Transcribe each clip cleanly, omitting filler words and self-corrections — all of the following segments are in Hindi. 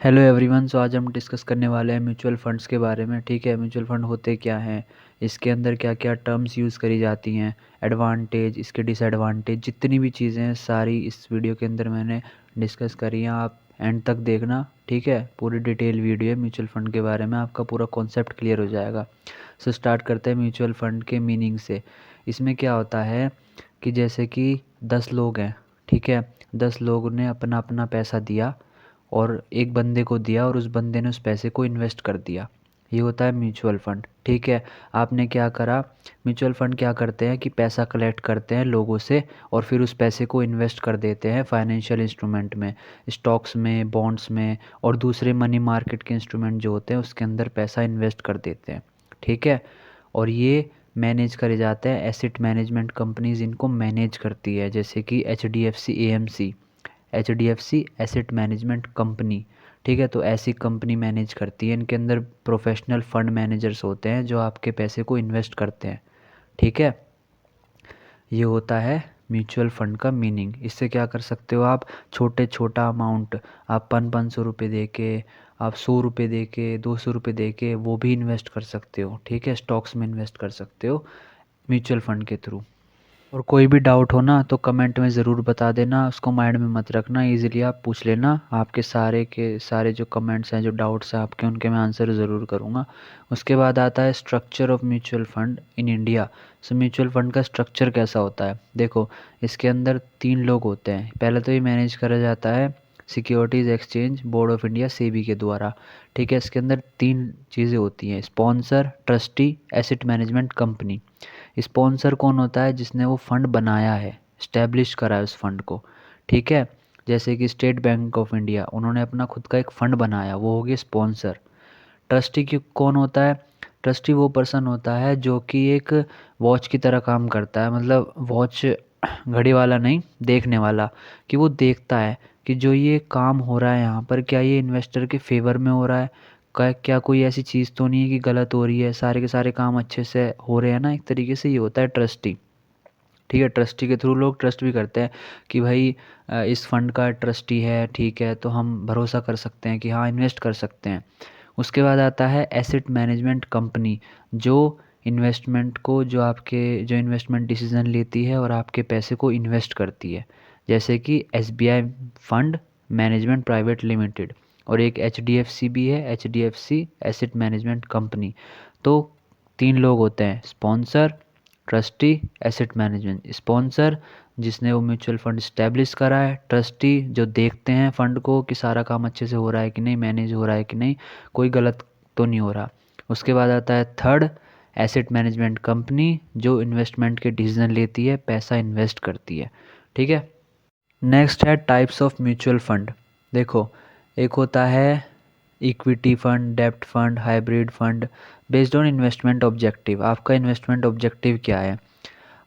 Hello everyone. सो आज हम डिस्कस करने वाले हैं म्यूचुअल फंड्स के बारे में। ठीक है, म्यूचुअल फंड होते क्या हैं, इसके अंदर क्या क्या टर्म्स यूज़ करी जाती हैं, एडवांटेज, इसके डिसएडवांटेज, जितनी भी चीज़ें हैं सारी इस वीडियो के अंदर मैंने डिस्कस करी हैं। आप एंड तक देखना, ठीक है। पूरी डिटेल वीडियो है म्यूचुअल फ़ंड के बारे में, आपका पूरा कॉन्सेप्ट क्लियर हो जाएगा। सो स्टार्ट करते हैं म्यूचुअल फ़ंड के मीनिंग से। इसमें क्या होता है कि जैसे कि 10 लोग हैं, ठीक है। 10 लोगों ने अपना अपना पैसा दिया और एक बंदे को दिया और उस बंदे ने उस पैसे को इन्वेस्ट कर दिया। ये होता है म्यूचुअल फ़ंड, ठीक है। आपने क्या करा, म्यूचुअल फ़ंड क्या करते हैं कि पैसा कलेक्ट करते हैं लोगों से और फिर उस पैसे को इन्वेस्ट कर देते हैं फाइनेंशियल इंस्ट्रूमेंट में, स्टॉक्स में, बॉन्ड्स में और दूसरे मनी मार्केट के इंस्ट्रूमेंट जो होते हैं उसके अंदर पैसा इन्वेस्ट कर देते हैं, ठीक है। और ये मैनेज करे जाते हैं, एसेट मैनेजमेंट कंपनीज इनको मैनेज करती है, जैसे कि HDFC AMC, HDFC asset management company, ठीक है। तो ऐसी कंपनी मैनेज करती है। इनके अंदर प्रोफेशनल फंड मैनेजर्स होते हैं जो आपके पैसे को इन्वेस्ट करते हैं, ठीक है। ये होता है म्यूचुअल फंड का मीनिंग। इससे क्या कर सकते हो आप, छोटा अमाउंट आप 500 रुपये दे के, आप 100 रुपये दे के, 200 रुपये दे के वो भी इन्वेस्ट कर सकते हो, ठीक है। स्टॉक्स में इन्वेस्ट कर सकते हो म्यूचुअल फंड के थ्रू। और कोई भी डाउट हो ना तो कमेंट में ज़रूर बता देना, उसको माइंड में मत रखना, इजीली आप पूछ लेना। आपके सारे के सारे जो कमेंट्स हैं, जो डाउट्स हैं आपके, उनके मैं आंसर ज़रूर करूँगा। उसके बाद आता है structure of mutual fund in India. So mutual fund का स्ट्रक्चर कैसा होता है, देखो। इसके अंदर 3 लोग होते हैं। पहले तो ये मैनेज करा जाता है securities exchange board of India, SEBI के द्वारा, ठीक है। इसके अंदर 3 चीज़ें होती हैं, sponsor, trustee, asset management company. Sponsor कौन होता है, जिसने वो फंड बनाया है, स्टैब्लिश करा है उस फंड को, ठीक है। जैसे कि स्टेट बैंक ऑफ इंडिया, उन्होंने अपना खुद का एक फ़ंड बनाया, वो हो गया स्पॉन्सर। ट्रस्टी की कौन होता है, ट्रस्टी वो पर्सन होता है जो कि एक वॉच की तरह काम करता है, मतलब वॉच घड़ी वाला नहीं, देखने वाला, कि वो देखता है कि जो ये काम हो रहा है यहाँ पर, क्या ये इन्वेस्टर के फेवर में हो रहा है, क्या कोई ऐसी चीज़ तो नहीं है कि गलत हो रही है, सारे के सारे काम अच्छे से हो रहे हैं ना, एक तरीके से। ये होता है ट्रस्टी, ठीक है। ट्रस्टी के थ्रू लोग ट्रस्ट भी करते हैं कि भाई इस फंड का ट्रस्टी है, ठीक है, तो हम भरोसा कर सकते हैं कि हाँ इन्वेस्ट कर सकते हैं। उसके बाद आता है एसेट मैनेजमेंट कंपनी, जो इन्वेस्टमेंट को, जो इन्वेस्टमेंट डिसीजन लेती है और आपके पैसे को इन्वेस्ट करती है, जैसे कि SBI fund management private limited. और एक HDFC भी है, HDFC एसेट मैनेजमेंट कंपनी। तो 3 लोग होते हैं, sponsor, trustee, asset management. Sponsor जिसने वो म्यूचुअल फंड स्टैब्लिश करा है, ट्रस्टी जो देखते हैं फंड को कि सारा काम अच्छे से हो रहा है कि नहीं, मैनेज हो रहा है कि नहीं, कोई गलत तो नहीं हो रहा। उसके बाद आता है थर्ड, एसेट मैनेजमेंट कंपनी, जो इन्वेस्टमेंट के डिसीजन लेती है, पैसा इन्वेस्ट करती है, ठीक है। नेक्स्ट है टाइप्स ऑफ म्यूचुअल फंड। देखो, एक होता है इक्विटी फंड, डेब्ट fund, hybrid fund. Based on investment objective, आपका इन्वेस्टमेंट ऑब्जेक्टिव क्या है।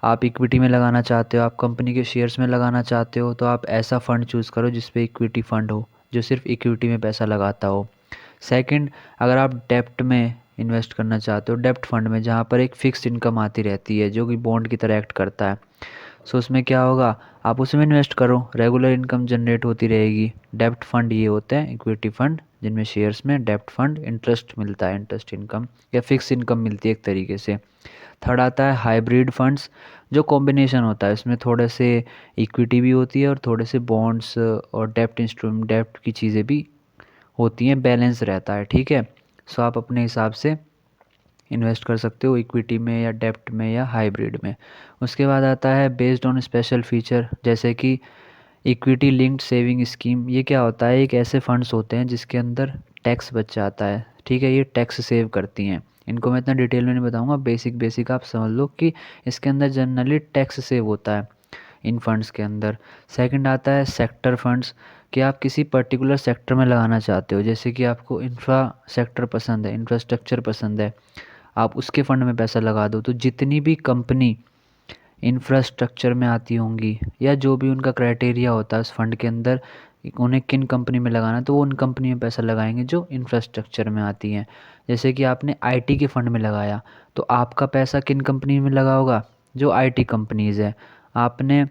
आप इक्विटी में लगाना चाहते हो, आप कंपनी के शेयर्स में लगाना चाहते हो, तो आप ऐसा फ़ंड चूज़ करो जिसपे इक्विटी फ़ंड हो, जो सिर्फ इक्विटी में पैसा लगाता हो। सेकंड, अगर आप डेब्ट में इन्वेस्ट करना चाहते हो, डेब्ट फंड में, जहाँ पर एक फ़िक्स्ड इनकम आती रहती है जो कि बॉन्ड की तरह एक्ट करता है। सो उसमें क्या होगा, आप उसमें इन्वेस्ट करो, रेगुलर इनकम जनरेट होती रहेगी। डेब्ट फंड ये होते हैं, इक्विटी फंड जिनमें शेयर्स में, डेब्ट फंड इंटरेस्ट मिलता है, इंटरेस्ट इनकम या फिक्स इनकम मिलती है एक तरीके से। थर्ड आता है हाइब्रिड फंड्स, जो कॉम्बिनेशन होता है, इसमें थोड़े से इक्विटी भी होती है और थोड़े से बॉन्ड्स और डेप्ट इंस्ट्रूमेंट, डेप्ट की चीज़ें भी होती हैं, बैलेंस रहता है, ठीक है। सो आप अपने हिसाब से इन्वेस्ट कर सकते हो इक्विटी में या डेप्ट में या हाइब्रिड में। उसके बाद आता है बेस्ड ऑन स्पेशल फीचर, जैसे कि इक्विटी लिंक्ड सेविंग स्कीम। ये क्या होता है, एक ऐसे फंड्स होते हैं जिसके अंदर टैक्स बच जाता है, ठीक है। ये टैक्स सेव करती हैं। इनको मैं इतना डिटेल में नहीं बताऊंगा, बेसिक बेसिक आप समझ लो कि इसके अंदर जनरली टैक्स सेव होता है इन फंड्स के अंदर। सेकंड आता है सेक्टर फंड्स, कि आप किसी पर्टिकुलर सेक्टर में लगाना चाहते हो, जैसे कि आपको इंफ्रा सेक्टर पसंद है, इंफ्रास्ट्रक्चर पसंद है, आप उसके फंड में पैसा लगा दो। तो जितनी भी कंपनी इंफ्रास्ट्रक्चर में आती होंगी या जो भी उनका क्राइटेरिया होता है उस फंड के अंदर, उन्हें किन कंपनी में लगाना है, तो वो उन कंपनी में पैसा लगाएंगे जो इंफ्रास्ट्रक्चर में आती हैं। जैसे कि आपने आईटी के फंड में लगाया, तो आपका पैसा किन कंपनी में लगा होगा, जो आईटी कंपनीज़ है। आपने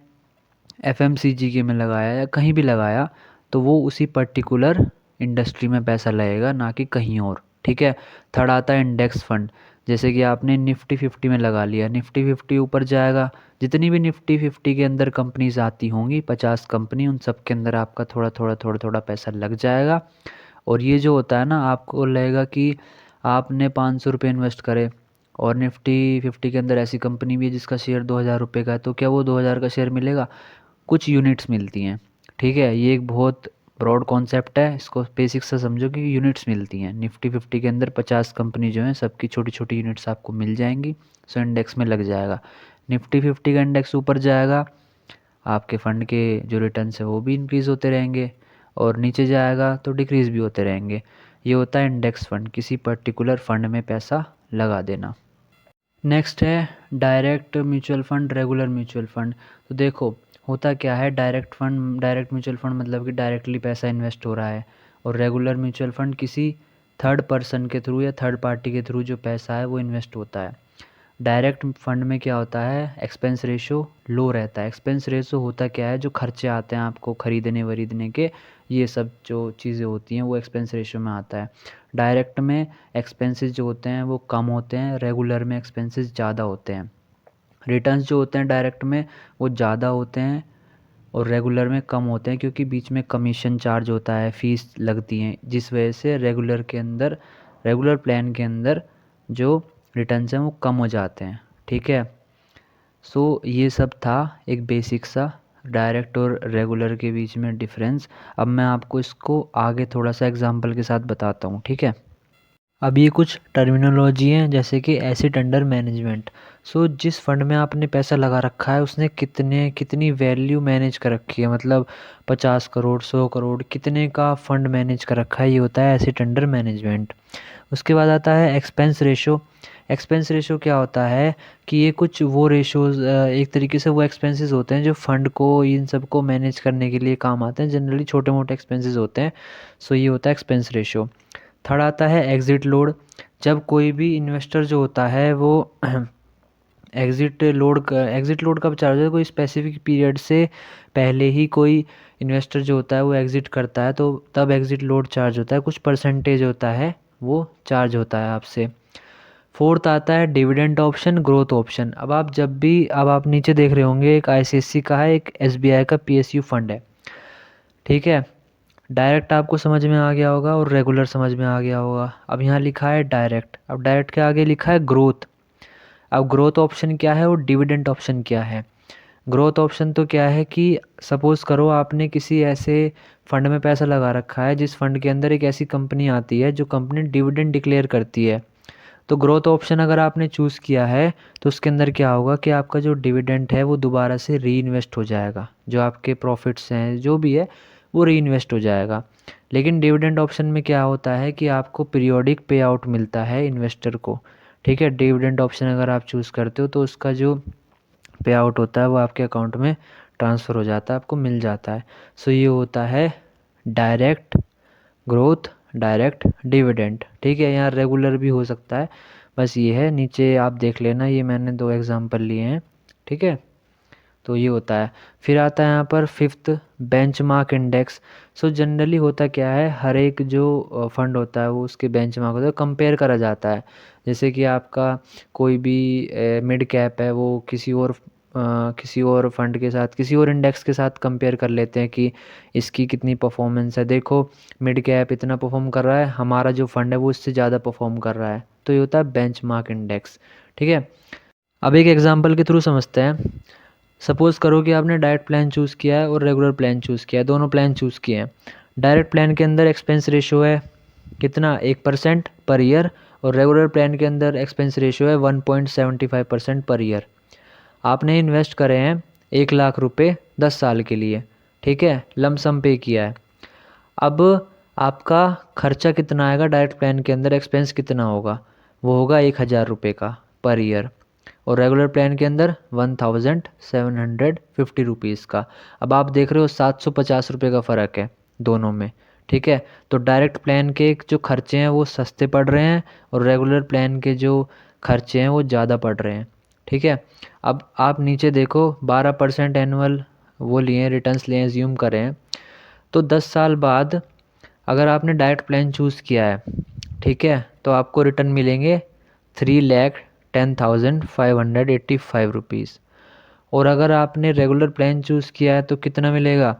एफएमसीजी के में लगाया या कहीं भी लगाया, तो वो उसी पर्टिकुलर इंडस्ट्री में पैसा लगेगा, ना कि कहीं और, ठीक है। थर्ड आता है इंडेक्स फंड। जैसे कि आपने निफ्टी 50 में लगा लिया, निफ्टी 50 ऊपर जाएगा, जितनी भी निफ्टी 50 के अंदर कंपनीज आती होंगी, 50 कंपनी, उन सब के अंदर आपका थोड़ा थोड़ा थोड़ा थोड़ा पैसा लग जाएगा। और ये जो होता है ना, आपको लगेगा कि आपने 500 रुपये इन्वेस्ट करे और निफ्टी 50 के अंदर ऐसी कंपनी भी है जिसका शेयर 2000 रुपये का है, तो क्या वो 2000 का शेयर मिलेगा? कुछ यूनिट्स मिलती हैं, ठीक है। ये एक बहुत ब्रॉड कॉन्सेप्ट है, इसको बेसिक से समझो कि यूनिट्स मिलती हैं। निफ्टी 50 के अंदर 50 कंपनी जो हैं, सबकी छोटी छोटी यूनिट्स आपको मिल जाएंगी, सो इंडेक्स में लग जाएगा। निफ्टी 50 का इंडेक्स ऊपर जाएगा, आपके फ़ंड के जो रिटर्न्स है वो भी इंक्रीज़ होते रहेंगे, और नीचे जाएगा तो डिक्रीज़ भी होते रहेंगे। ये होता है इंडेक्स फंड, किसी पर्टिकुलर फंड में पैसा लगा देना। नेक्स्ट है direct mutual fund, regular mutual fund. तो देखो होता क्या है, direct fund, direct mutual fund मतलब कि डायरेक्टली पैसा इन्वेस्ट हो रहा है, और रेगुलर म्यूचुअल फंड किसी थर्ड पर्सन के थ्रू या थर्ड पार्टी के थ्रू जो पैसा है वो इन्वेस्ट होता है। डायरेक्ट फंड में क्या होता है, एक्सपेंस रेशो लो रहता है। एक्सपेंस रेशो होता क्या है, जो खर्चे आते हैं आपको खरीदने वरीदने के, ये सब जो चीज़ें होती हैं वो एक्सपेंस रेशो में आता है। डायरेक्ट में एक्सपेंसेस जो होते हैं वो कम होते हैं, रेगुलर में एक्सपेंसेस ज़्यादा होते हैं। रिटर्न्स जो होते हैं डायरेक्ट में वो ज़्यादा होते हैं और रेगुलर में कम होते हैं, क्योंकि बीच में कमीशन चार्ज होता है, फ़ीस लगती हैं, जिस वजह से रेगुलर के अंदर, रेगुलर प्लान के अंदर जो रिटर्न्स हैं वो कम हो जाते हैं, ठीक है। सो ये सब था एक बेसिक सा डायरेक्ट और रेगुलर के बीच में डिफरेंस। अब मैं आपको इसको आगे थोड़ा सा एग्जांपल के साथ बताता हूँ, ठीक है। अब ये कुछ टर्मिनोलॉजी हैं, जैसे कि एसेट अंडर मैनेजमेंट। सो जिस फंड में आपने पैसा लगा रखा है उसने कितनी वैल्यू मैनेज कर रखी है, मतलब 50 करोड़, 100 करोड़, कितने का फंड मैनेज कर रखा है, ये होता है एसेट अंडर मैनेजमेंट। उसके बाद आता है एक्सपेंस रेशो। एक्सपेंस रेशो क्या होता है कि ये कुछ वो रेशोज़, एक तरीके से वो एक्सपेंसेस होते हैं जो फंड को, इन सब को मैनेज करने के लिए काम आते हैं, जनरली छोटे मोटे एक्सपेंसेस होते हैं। सो ये होता है एक्सपेंस रेशो। थर्ड आता है एग्ज़िट लोड। जब कोई भी इन्वेस्टर जो होता है वो एग्ज़िट लोड कब चार्ज होता है, कोई स्पेसिफिक पीरियड से पहले ही कोई इन्वेस्टर जो होता है वो एग्ज़िट करता है, तो तब एग्ज़िट लोड चार्ज होता है, कुछ परसेंटेज होता है वो चार्ज होता है आपसे। फोर्थ आता है डिविडेंड ऑप्शन, ग्रोथ ऑप्शन। अब आप नीचे देख रहे होंगे, एक आईसीआईसी का है, एक एसबीआई का पीएसयू फंड है, ठीक है। डायरेक्ट आपको समझ में आ गया होगा और रेगुलर समझ में आ गया होगा। अब यहाँ लिखा है डायरेक्ट, अब डायरेक्ट के आगे लिखा है ग्रोथ। अब ग्रोथ ऑप्शन क्या है और डिविडेंड ऑप्शन क्या है। ग्रोथ ऑप्शन तो क्या है कि सपोज़ करो आपने किसी ऐसे फंड में पैसा लगा रखा है जिस फंड के अंदर एक ऐसी कंपनी आती है जो कंपनी डिविडेंड डिक्लेयर करती है, तो ग्रोथ ऑप्शन अगर आपने चूज़ किया है तो उसके अंदर क्या होगा कि आपका जो डिविडेंड है वो दोबारा से री इन्वेस्ट हो जाएगा, जो आपके प्रॉफिट्स हैं जो भी है वो री इन्वेस्ट हो जाएगा। लेकिन डिविडेंड ऑप्शन में क्या होता है कि आपको पीरियोडिक पे आउट मिलता है इन्वेस्टर को, ठीक है। डिविडेंड ऑप्शन अगर आप चूज़ करते हो तो उसका जो पे आउट होता है वो आपके अकाउंट में ट्रांसफ़र हो जाता है, आपको मिल जाता है। सो ये होता है डायरेक्ट ग्रोथ, डायरेक्ट डिविडेंड, ठीक है। यहाँ रेगुलर भी हो सकता है, बस ये है, नीचे आप देख लेना, ये मैंने 2 एग्जांपल लिए हैं, ठीक है। तो ये होता है। फिर आता है यहाँ पर fifth benchmark index. So generally होता क्या है, हर एक जो फंड होता है वो उसके बेंचमार्क होता है, कंपेयर करा जाता है। जैसे कि आपका कोई भी मिड कैप है, वो किसी और फंड के साथ, किसी और इंडेक्स के साथ कंपेयर कर लेते हैं कि इसकी कितनी परफॉर्मेंस है, देखो मिड कैप इतना परफॉर्म कर रहा है, हमारा जो फंड है वो इससे ज़्यादा परफॉर्म कर रहा है, तो ये होता है बेंचमार्क इंडेक्स, ठीक है। अब एक एग्जांपल के थ्रू समझते हैं। सपोज़ करो कि आपने डायरेक्ट प्लान चूज़ किया है और रेगुलर प्लान चूज़ किया है, दोनों प्लान चूज़ किए हैं। डायरेक्ट प्लान के अंदर एक्सपेंस रेशो है कितना, 1% पर ईयर, और रेगुलर प्लान के अंदर एक्सपेंस रेशो है 1.75% पर ईयर। आपने इन्वेस्ट करे हैं 1 लाख रुपए 10 साल के लिए, ठीक है, लमसम पे किया है। अब आपका खर्चा कितना आएगा डायरेक्ट प्लान के अंदर, एक्सपेंस कितना होगा, वो होगा 1000 रुपये का पर ईयर, और रेगुलर प्लान के अंदर 1750 रुपीज़ का। अब आप देख रहे हो 750 रुपये का फ़र्क है दोनों में, ठीक है। तो डायरेक्ट प्लान के जो खर्चे हैं वो सस्ते पड़ रहे हैं और रेगुलर प्लान के जो खर्चे हैं वो ज़्यादा पड़ रहे हैं, ठीक है। अब आप नीचे देखो 12% एनुअल वो लिए रिटर्न्स लिए, एज्यूम करें, तो 10 साल बाद अगर आपने डायरेक्ट प्लान चूज़ किया है, ठीक है, तो आपको रिटर्न मिलेंगे 3,10,585 रुपीज़। और अगर आपने रेगुलर प्लान चूज़ किया है तो कितना मिलेगा?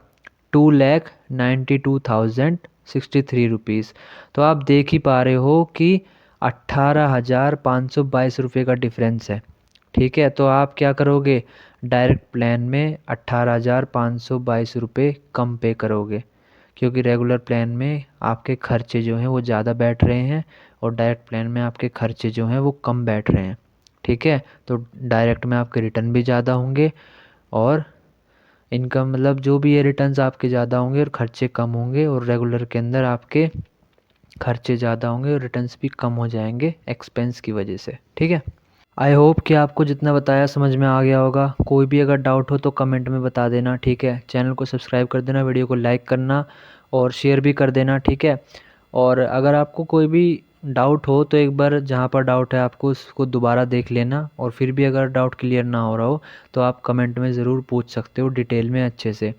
2,92,063 रुपीज़। तो आप देख ही पा रहे हो कि 18,522 रुपये का डिफरेंस है। ठीक है, तो आप क्या करोगे? डायरेक्ट प्लान में 18,522 रुपये कम पे करोगे, क्योंकि रेगुलर प्लान में आपके खर्चे जो हैं वो ज़्यादा बैठ रहे हैं और डायरेक्ट प्लान में आपके खर्चे जो हैं वो कम बैठ रहे हैं। ठीक है, तो डायरेक्ट में आपके रिटर्न भी ज़्यादा होंगे और इनकम मतलब जो भी है रिटर्न्स आपके ज़्यादा होंगे और खर्चे कम होंगे, और रेगुलर के अंदर आपके खर्चे ज़्यादा होंगे और रिटर्न्स भी कम हो जाएंगे एक्सपेंस की वजह से। ठीक है, आई होप कि आपको जितना बताया समझ में आ गया होगा। कोई भी अगर डाउट हो तो कमेंट में बता देना। ठीक है, चैनल को सब्सक्राइब कर देना, वीडियो को लाइक करना और शेयर भी कर देना। ठीक है, और अगर आपको कोई भी डाउट हो तो एक बार जहाँ पर डाउट है आपको उसको दोबारा देख लेना, और फिर भी अगर डाउट क्लियर ना हो रहा हो तो आप कमेंट में ज़रूर पूछ सकते हो डिटेल में अच्छे से।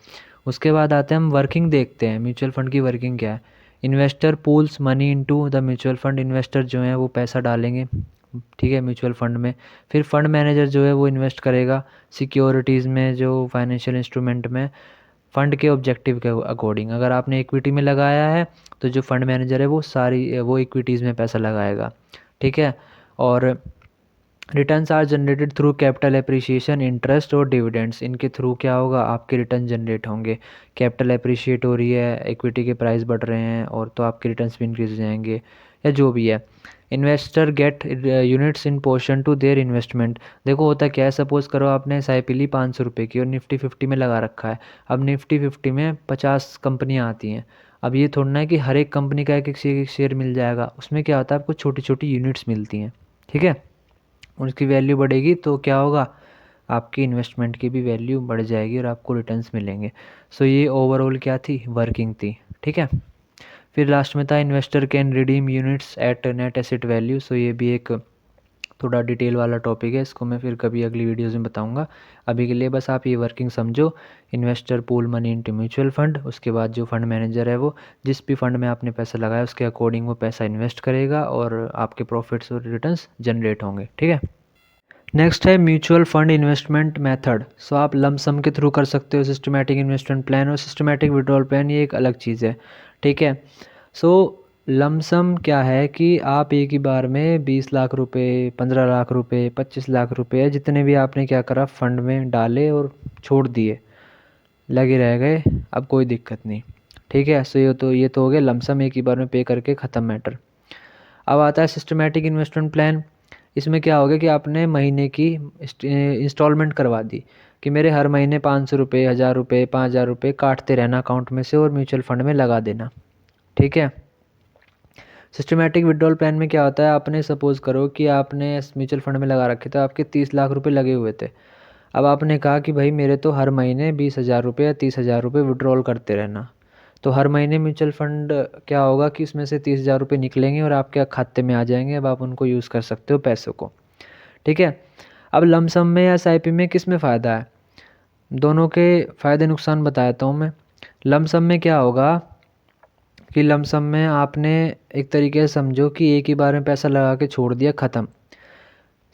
उसके बाद आते हैं हम वर्किंग देखते हैं, म्यूचुअल फ़ंड की वर्किंग क्या है। Investor pools money into the mutual fund, investor जो हैं वो पैसा डालेंगे, ठीक है, म्यूचुअल फंड में। फिर फंड मैनेजर जो है वो इन्वेस्ट करेगा सिक्योरिटीज़ में, जो फाइनेंशियल इंस्ट्रूमेंट में, फंड के ऑब्जेक्टिव के अकॉर्डिंग। अगर आपने इक्विटी में लगाया है तो जो फंड मैनेजर है वो इक्विटीज़ में पैसा लगाएगा। ठीक है, और returns are generated through capital appreciation, interest और डिविडेंड्स। इनके थ्रू क्या होगा? आपके रिटर्न जनरेट होंगे। कैपिटल एप्रिशिएट हो रही है, इक्विटी के प्राइस बढ़ रहे हैं और तो आपके रिटर्न्स भी इंक्रीज हो जाएंगे, या जो भी है। Investor get units in portion to their investment. देखो होता क्या है, सपोज़ करो आपने SIP ली 500 रुपये की और निफ्टी 50 में लगा रखा है। अब निफ्टी 50 में 50 कंपनियाँ आती हैं। अब ये थोड़ा ना है कि हर एक कंपनी का एक एक शेयर मिल जाएगा, उसमें क्या होता है आपको छोटी छोटी यूनिट्स मिलती हैं। ठीक है, उसकी वैल्यू बढ़ेगी तो क्या होगा? आपकी इन्वेस्टमेंट की भी वैल्यू बढ़ जाएगी और आपको रिटर्न्स मिलेंगे। सो ये ओवरऑल क्या थी? वर्किंग थी। ठीक है, फिर लास्ट में था investor can redeem units at net asset value. So ये भी एक थोड़ा डिटेल वाला टॉपिक है, इसको मैं फिर कभी अगली वीडियोज़ में बताऊंगा। अभी के लिए बस आप ये वर्किंग समझो। Investor pool money into mutual fund, उसके बाद जो फंड मैनेजर है वो जिस भी फंड में आपने पैसा लगाया उसके अकॉर्डिंग वो पैसा इन्वेस्ट करेगा और आपके प्रॉफिट्स और रिटर्न्स जनरेट होंगे। ठीक है, नेक्स्ट है म्यूचुअल फंड इन्वेस्टमेंट मेथड। सो आप लमसम के थ्रू कर सकते हो, सिस्टमैटिक इन्वेस्टमेंट प्लान और सिस्टमैटिक विड्रॉल प्लान ये एक अलग चीज़ है। ठीक है, सो लमसम क्या है कि आप एक ही बार में 20 लाख रुपए, 15 लाख रुपए, 25 लाख रुपए जितने भी आपने क्या करा फंड में डाले और छोड़ दिए, लगे रह गए, अब कोई दिक्कत नहीं। ठीक है, सो ये तो हो गया लमसम, एक ही बार में पे करके ख़त्म मैटर। अब आता है सिस्टमैटिक इन्वेस्टमेंट प्लान। इसमें क्या हो गया कि आपने महीने की इंस्टॉलमेंट करवा दी कि मेरे हर महीने 500 रुपये, 1000 रुपये, 5000 रुपये काटते रहना अकाउंट में से और म्यूचुअल फंड में लगा देना। ठीक है, सिस्टमैटिक विड्रॉल प्लान में क्या होता है, आपने सपोज़ करो कि आपने म्यूचुअल फंड में लगा रखे थे, आपके 30 लाख रुपये लगे हुए थे। अब आपने कहा कि भाई मेरे तो हर महीने 20,000 रुपये या 30,000 रुपये विड्रॉल करते रहना। तो हर महीने म्यूचुअल फंड क्या होगा कि उसमें से 30,000 रुपये निकलेंगे और आपके खाते में आ जाएंगे। अब आप उनको यूज़ कर सकते हो पैसों को। ठीक है, अब लमसम में या SIP में किस में फ़ायदा है? दोनों के फ़ायदे नुकसान बताता हूँ मैं। लमसम में क्या होगा कि लमसम में आपने एक तरीके से समझो कि एक ही बार में पैसा लगा के छोड़ दिया, ख़त्म।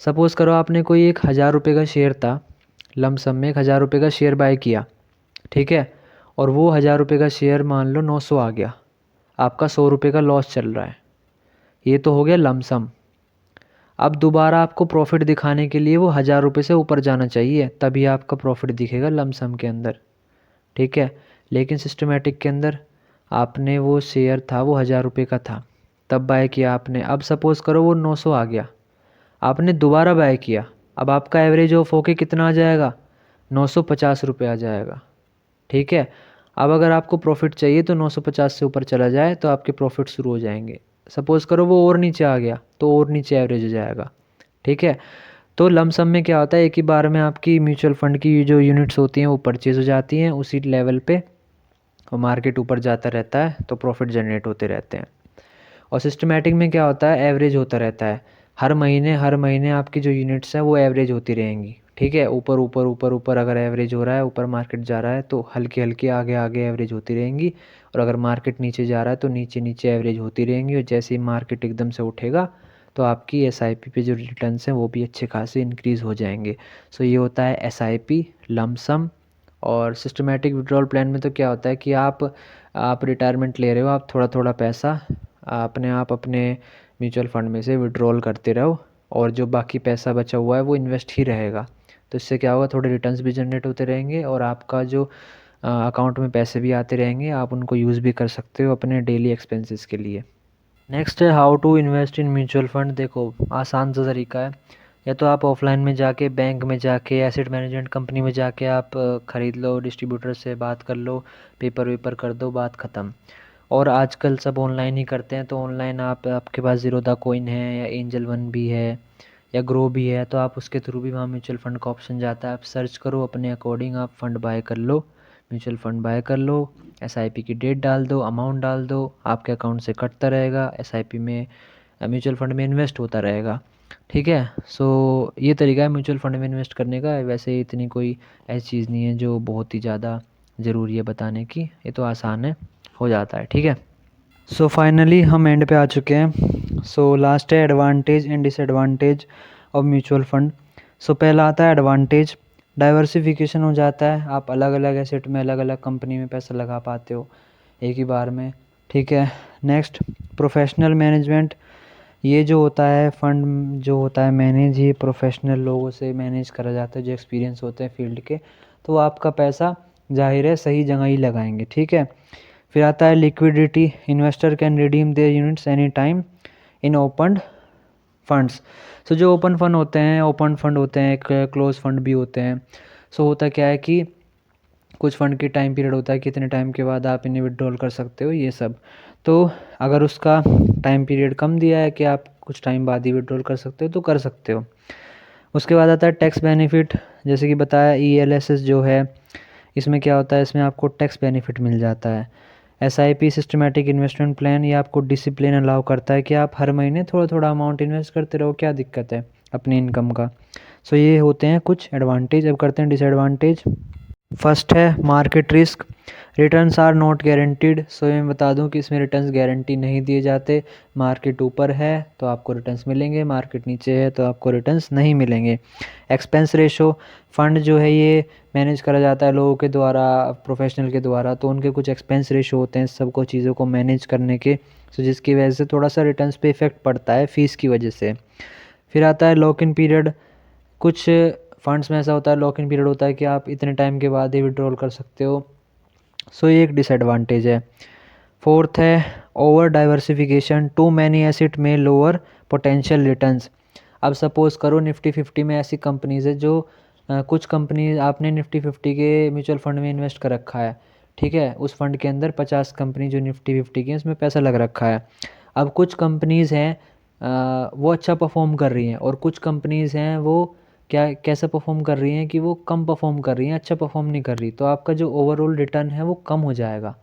सपोज़ करो आपने कोई 1,000 रुपये का शेयर था, लमसम में 1,000 रुपये का शेयर बाय किया। ठीक है, और वो 1,000 रुपये का शेयर मान लो 900 आ गया, आपका 100 रुपये का लॉस चल रहा है। ये तो हो गया लमसम। अब दोबारा आपको प्रॉफिट दिखाने के लिए वो 1,000 रुपये से ऊपर जाना चाहिए, तभी आपका प्रॉफिट दिखेगा लमसम के अंदर। ठीक है, लेकिन सिस्टमैटिक के अंदर आपने वो शेयर था वो 1,000 रुपये का था, तब बाय किया आपने। अब सपोज़ करो वो 900 आ गया, आपने दोबारा बाय किया, अब आपका एवरेज ऑफ होके कितना आ जाएगा? 950 रुपये आ जाएगा। ठीक है, अब अगर आपको प्रॉफिट चाहिए तो 950 से ऊपर चला जाए तो आपके प्रॉफिट शुरू हो जाएंगे। सपोज़ करो वो और नीचे आ गया तो और नीचे एवरेज हो जाएगा। ठीक है, तो लमसम में क्या होता है, एक ही बार में आपकी म्यूचुअल फंड की जो यूनिट्स होती हैं वो परचेज हो जाती हैं उसी लेवल पे, और मार्केट ऊपर जाता रहता है तो प्रॉफिट जनरेट होते रहते हैं। और सिस्टमैटिक में क्या होता है, एवरेज होता रहता है, हर महीने आपकी जो यूनिट्स हैं वो एवरेज होती रहेंगी। ठीक है। ऊपर ऊपर ऊपर ऊपर अगर एवरेज हो रहा है, ऊपर मार्केट जा रहा है तो हल्के हल्के आगे आगे एवरेज होती रहेंगी, और अगर मार्केट नीचे जा रहा है तो नीचे नीचे एवरेज होती रहेंगी। और जैसे ही मार्केट एकदम से उठेगा तो आपकी एसआईपी पे जो रिटर्न्स हैं वो भी अच्छे खासे इंक्रीज़ हो जाएंगे। सो ये होता है एसआईपी, लमसम। और सिस्टमेटिक विड्रॉल प्लान में तो क्या होता है कि आप रिटायरमेंट ले रहे हो, आप थोड़ा थोड़ा पैसा अपने म्यूचुअल फंड में से विड्रॉल करते रहो, और जो बाकी पैसा बचा हुआ है वो इन्वेस्ट ही रहेगा। तो इससे क्या होगा, थोड़े रिटर्न्स भी जनरेट होते रहेंगे, और आपका जो अकाउंट में पैसे भी आते रहेंगे, आप उनको यूज़ भी कर सकते हो अपने डेली एक्सपेंसेस के लिए। नेक्स्ट है how to invest in mutual fund. देखो, आसान सा तरीका है। या तो आप ऑफलाइन में जाके, बैंक में जाके, एसेट मैनेजमेंट कंपनी में जाके आप ख़रीद लो, डिस्ट्रीब्यूटर से बात कर लो, पेपर वेपर कर दो, बात ख़त्म। और आजकल सब ऑनलाइन ही करते हैं, तो ऑनलाइन आपके पास ज़ीरोधा कॉइन है, या एंजल वन भी है, या ग्रो भी है, तो आप उसके थ्रू भी वहाँ म्यूचुअल फ़ंड का ऑप्शन जाता है। आप सर्च करो, अपने अकॉर्डिंग आप फ़ंड बाय कर लो, म्यूचुअल फ़ंड बाय कर लो, एसआईपी की डेट डाल दो, अमाउंट डाल दो, आपके अकाउंट से कटता रहेगा, एसआईपी में, म्यूचुअल फ़ंड में इन्वेस्ट होता रहेगा। ठीक है। सो ये तरीका है म्यूचुअल फ़ंड में इन्वेस्ट करने का। वैसे इतनी कोई ऐसी चीज़ नहीं है जो बहुत ही ज़्यादा ज़रूरी है बताने की, ये तो आसान है, हो जाता है। ठीक है। सो फाइनली हम एंड पे आ चुके हैं। सो लास्ट है advantage and disadvantage of mutual fund. So पहला आता है एडवांटेज, डाइवर्सिफिकेशन हो जाता है, आप अलग अलग एसेट में, अलग अलग कंपनी में पैसा लगा पाते हो एक ही बार में। ठीक है। Next, professional management. ये जो होता है फंड जो होता है मैनेज, ये प्रोफेशनल लोगों से मैनेज करा जाता है जो एक्सपीरियंस होते हैं फील्ड के, तो आपका पैसा जाहिर है सही जगह ही लगाएंगे। ठीक है। फिर आता है liquidity, investor can redeem their units any time in open funds. So जो ओपन फंड होते हैं, ओपन फंड होते हैं, एक क्लोज फंड भी होते हैं। सो होता क्या है कि कुछ फ़ंड की टाइम पीरियड होता है, कितने टाइम के बाद आप इन्हें विड्रॉल कर सकते हो, ये सब। तो अगर उसका टाइम पीरियड कम दिया है कि आप कुछ टाइम बाद ही विड्रॉल कर सकते हो, तो कर सकते हो। उसके बाद आता है टैक्स बेनिफिट, जैसे कि बताया ELSS जो है, इसमें क्या होता है, इसमें आपको टैक्स बेनिफिट मिल जाता है। SIP सिस्टमेटिक इन्वेस्टमेंट प्लान, ये आपको डिसिप्लिन अलाउ करता है कि आप हर महीने थोड़ा थोड़ा अमाउंट इन्वेस्ट करते रहो, क्या दिक्कत है अपनी इनकम का। सो ये होते हैं कुछ एडवांटेज। अब करते हैं डिसएडवांटेज। फर्स्ट है market risk, returns are not guaranteed. So मैं बता दूं कि इसमें रिटर्न्स गारंटी नहीं दिए जाते। मार्केट ऊपर है तो आपको रिटर्न्स मिलेंगे, मार्केट नीचे है तो आपको रिटर्न्स नहीं मिलेंगे। एक्सपेंस रेशो, फंड जो है ये मैनेज करा जाता है लोगों के द्वारा, प्रोफेशनल के द्वारा, तो उनके कुछ एक्सपेंस रेशो होते हैं सबको चीज़ों को मैनेज करने के, सो जिसकी वजह से थोड़ा सा रिटर्न्स पे इफेक्ट पड़ता है फ़ीस की वजह से। फिर आता है लॉक इन पीरियड, कुछ फंड्स में ऐसा होता है लॉक इन पीरियड होता है कि आप इतने टाइम के बाद ही विड्रॉल कर सकते हो। सो ये एक डिसएडवांटेज है। फोर्थ है over diversification, too many asset में लोअर पोटेंशियल रिटर्न्स। अब सपोज़ करो निफ्टी 50 में ऐसी कंपनीज है जो कुछ कंपनी आपने निफ्टी 50 के म्यूचुअल फंड में इन्वेस्ट कर रखा है। ठीक है। उस फंड के अंदर 50 कंपनी जो निफ्टी 50 की है उसमें पैसा लग रखा है। अब कुछ कंपनीज़ हैं वो अच्छा परफॉर्म कर रही हैं, और कुछ कंपनीज़ हैं वो कैसा परफॉर्म कर रही हैं कि वो कम परफॉर्म कर रही हैं, अच्छा परफॉर्म नहीं कर रही, तो आपका जो ओवरऑल रिटर्न है वो कम हो जाएगा।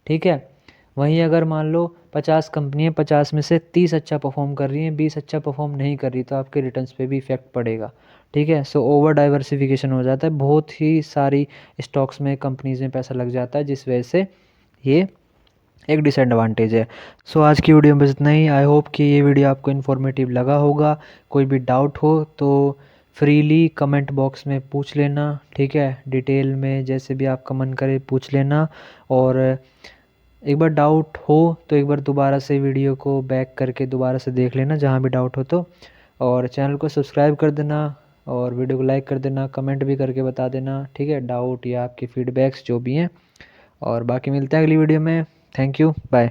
ठीक है। वहीं अगर मान लो 50 कंपनी है, 50 में से 30 अच्छा परफॉर्म कर रही हैं, 20 अच्छा परफॉर्म नहीं कर रही, तो आपके रिटर्न्स पे भी इफेक्ट पड़ेगा। ठीक है। सो ओवर डाइवर्सिफिकेशन हो जाता है, बहुत ही सारी स्टॉक्स में, कंपनीज में पैसा लग जाता है, जिस वजह से ये एक डिसएडवांटेज है। सो आज की वीडियो में बस इतना ही। आई होप कि ये वीडियो आपको इन्फॉर्मेटिव लगा होगा। कोई भी डाउट हो तो फ्रीली कमेंट बॉक्स में पूछ लेना। ठीक है। डिटेल में जैसे भी आपका मन करे पूछ लेना, और एक बार डाउट हो तो एक बार दोबारा से वीडियो को बैक करके दोबारा से देख लेना जहाँ भी डाउट हो तो, और चैनल को सब्सक्राइब कर देना, और वीडियो को लाइक कर देना, कमेंट भी करके बता देना। ठीक है, डाउट या आपके फीडबैक्स जो भी हैं। और बाकी मिलते हैं अगली वीडियो में। Thank you, bye.